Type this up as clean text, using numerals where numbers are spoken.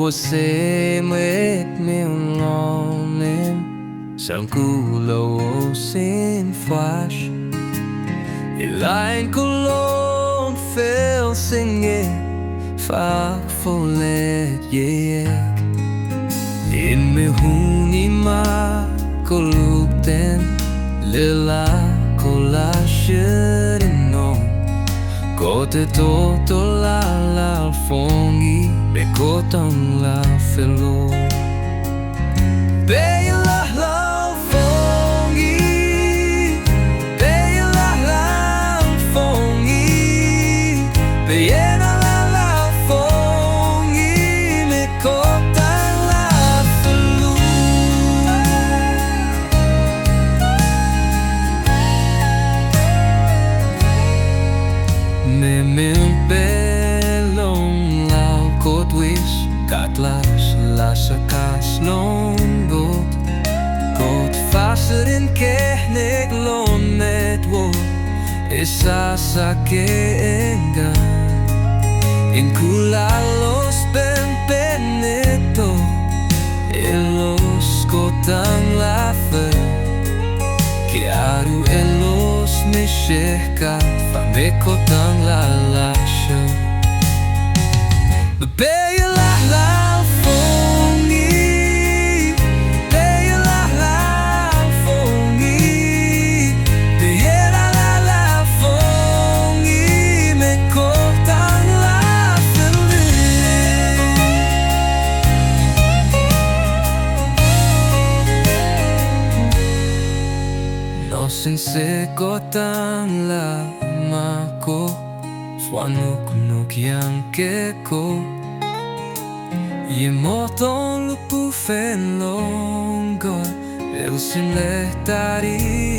você me um homem som culo sin flash Elain kulon fel singe fak folet In me huni ma kolukten lila kola shirino Kote toto la la fongi be kotong la felo Be la la fongi Be la la fongi Be la la fongi me kotong la felo Me belong lao kot wis katlas lasakas longo kot faster in kehnek lon netwo esa sake enga in kulalos benito elos kotang lafe Chiaru elos me cerca fame kotang la lascia Be la la fongi Be la la fongi Be la la fongi me kotang la feliz No sin se kotang la mako Swanuk nuk yang keko Ye moton lupu fen longo El sin lehtari